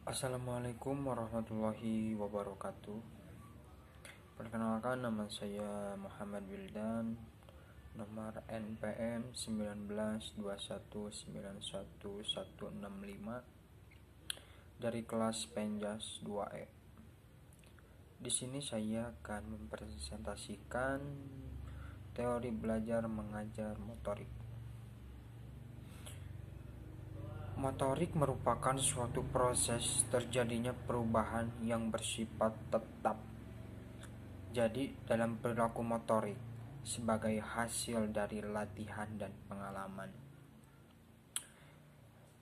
Assalamualaikum warahmatullahi wabarakatuh. Perkenalkan, nama saya Muhammad Wildan, nomor NPM 1921911165 dari kelas Penjas 2E. Di sini saya akan mempresentasikan teori belajar mengajar motorik. Motorik merupakan suatu proses terjadinya perubahan yang bersifat tetap. Jadi, dalam perilaku motorik sebagai hasil dari latihan dan pengalaman.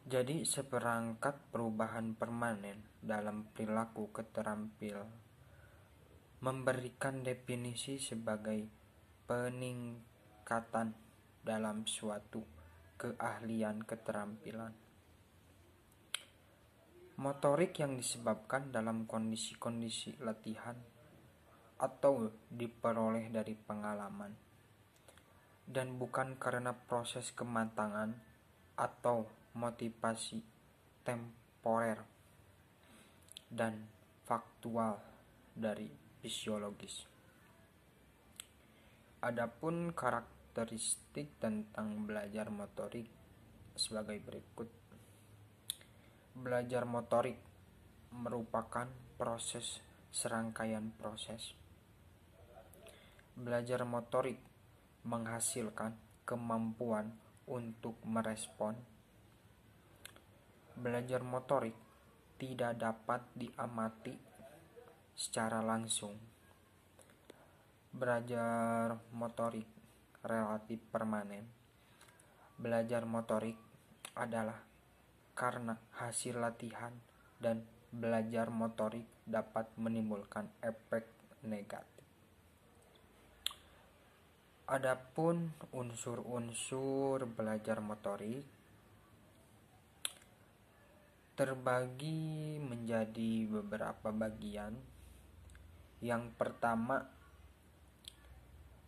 Jadi, seperangkat perubahan permanen dalam perilaku keterampilan memberikan definisi sebagai peningkatan dalam suatu keahlian keterampilan motorik yang disebabkan dalam kondisi-kondisi latihan atau diperoleh dari pengalaman, dan bukan karena proses kematangan atau motivasi temporer dan faktual dari fisiologis. Adapun karakteristik tentang belajar motorik sebagai berikut. Belajar motorik merupakan proses serangkaian proses. Belajar motorik menghasilkan kemampuan untuk merespon. Belajar motorik tidak dapat diamati secara langsung. Belajar motorik relatif permanen. Belajar motorik adalah karena hasil latihan, dan belajar motorik dapat menimbulkan efek negatif. Adapun unsur-unsur belajar motorik terbagi menjadi beberapa bagian. Yang pertama,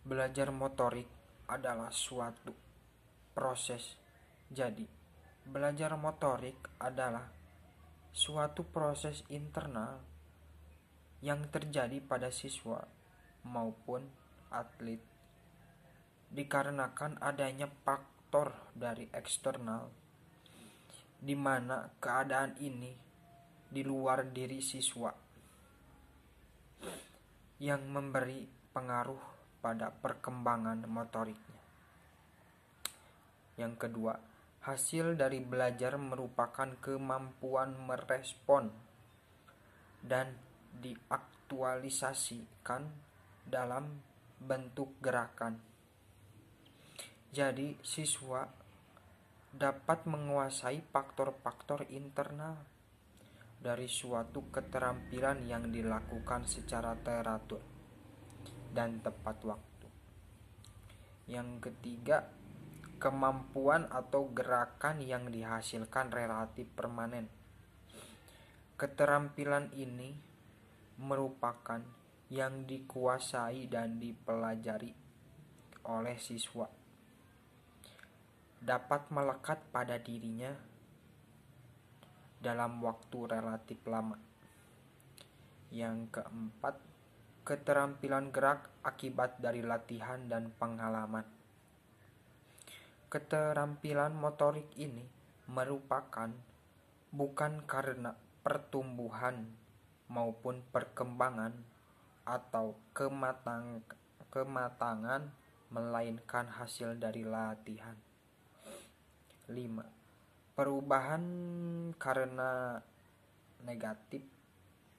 belajar motorik adalah suatu proses. Jadi, belajar motorik adalah suatu proses internal yang terjadi pada siswa maupun atlet dikarenakan adanya faktor dari eksternal, di mana keadaan ini di luar diri siswa yang memberi pengaruh pada perkembangan motoriknya. Yang kedua, hasil dari belajar merupakan kemampuan merespon dan diaktualisasikan dalam bentuk gerakan. Jadi, siswa dapat menguasai faktor-faktor internal dari suatu keterampilan yang dilakukan secara teratur dan tepat waktu. Yang ketiga, kemampuan atau gerakan yang dihasilkan relatif permanen. Keterampilan ini merupakan yang dikuasai dan dipelajari oleh siswa, dapat melekat pada dirinya dalam waktu relatif lama. Yang keempat, keterampilan gerak akibat dari latihan dan pengalaman. Keterampilan motorik ini merupakan bukan karena pertumbuhan maupun perkembangan atau kematangan, melainkan hasil dari latihan. 5. Perubahan karena negatif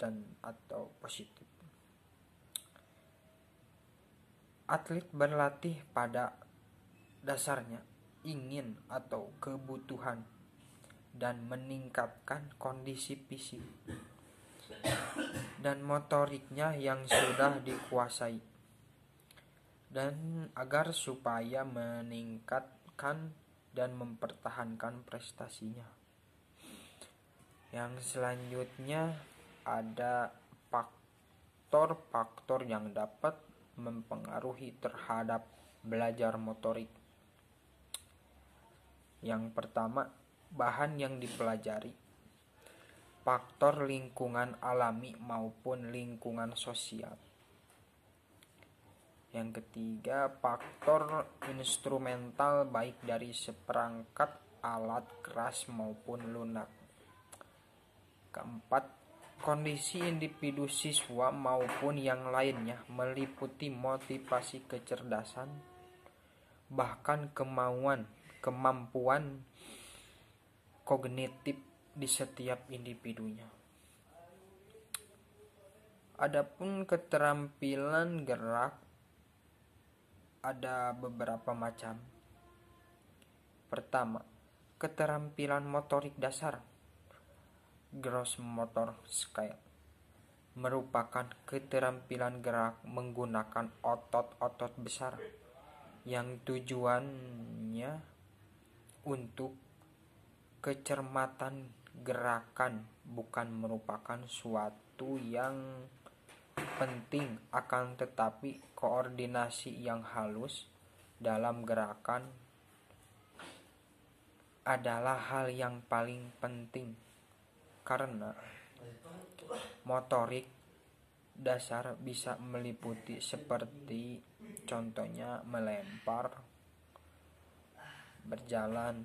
dan atau positif. Atlet berlatih pada dasarnya ingin atau kebutuhan dan meningkatkan kondisi fisik dan motoriknya yang sudah dikuasai, dan agar supaya meningkatkan dan mempertahankan prestasinya. Yang selanjutnya ada faktor-faktor yang dapat mempengaruhi terhadap belajar motorik. Yang pertama, bahan yang dipelajari. faktor lingkungan alami maupun lingkungan sosial. Yang ketiga, faktor instrumental baik dari seperangkat alat keras maupun lunak. Keempat, kondisi individu siswa maupun yang lainnya meliputi motivasi kecerdasan, bahkan kemampuan kognitif di setiap individunya. Adapun keterampilan gerak ada beberapa macam. Pertama, keterampilan motorik dasar, gross motor skill, merupakan keterampilan gerak menggunakan otot-otot besar yang tujuannya untuk kecermatan gerakan, bukan merupakan suatu yang penting, akan tetapi koordinasi yang halus dalam gerakan adalah hal yang paling penting, karena motorik dasar bisa meliputi seperti contohnya melempar, berjalan,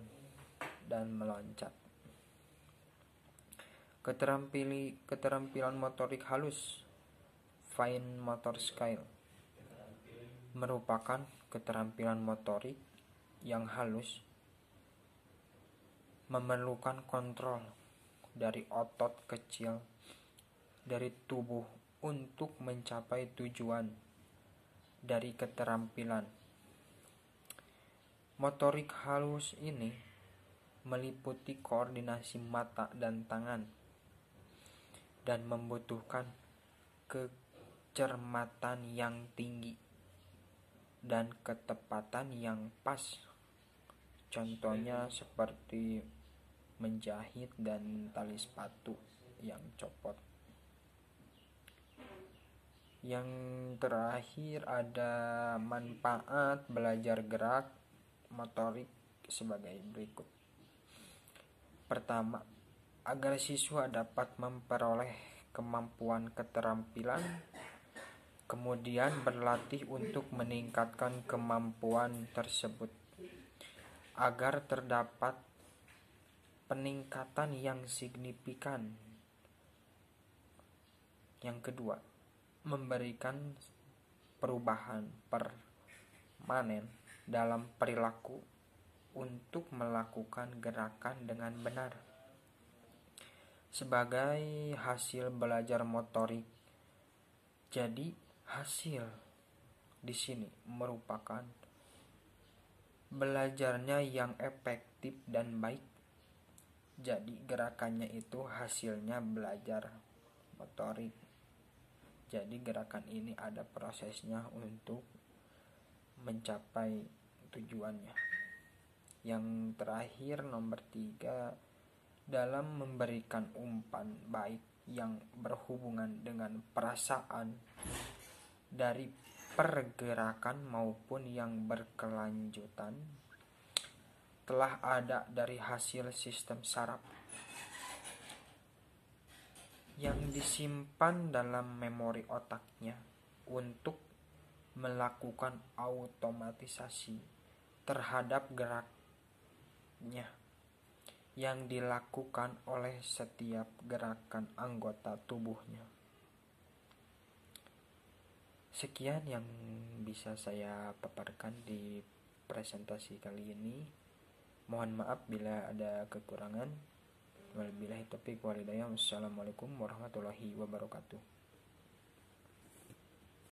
dan meloncat. Keterampilan motorik halus, fine motor skill, merupakan keterampilan motorik yang halus, memerlukan kontrol dari otot kecil dari tubuh untuk mencapai tujuan dari keterampilan. Motorik halus ini meliputi koordinasi mata dan tangan dan membutuhkan kecermatan yang tinggi dan ketepatan yang pas. Contohnya seperti menjahit dan tali sepatu yang copot. Yang terakhir ada manfaat belajar gerak motorik sebagai berikut. Pertama, agar siswa dapat memperoleh kemampuan keterampilan, kemudian berlatih untuk meningkatkan kemampuan tersebut agar terdapat peningkatan yang signifikan. Yang kedua, memberikan perubahan permanen dalam perilaku untuk melakukan gerakan dengan benar. Sebagai hasil belajar motorik, jadi hasil di sini merupakan belajarnya yang efektif dan baik. Jadi gerakannya itu hasilnya belajar motorik. Jadi gerakan ini ada prosesnya untuk mencapai tujuannya. Yang terakhir, nomor 3, dalam memberikan umpan baik yang berhubungan dengan perasaan dari pergerakan maupun yang berkelanjutan telah ada dari hasil sistem saraf yang disimpan dalam memori otaknya untuk melakukan automatisasi terhadap geraknya yang dilakukan oleh setiap gerakan anggota tubuhnya. Sekian yang bisa saya paparkan di presentasi kali ini. Mohon maaf bila ada kekurangan. Wabillahi taufiq wal hidayah. Wassalamualaikum warahmatullahi wabarakatuh.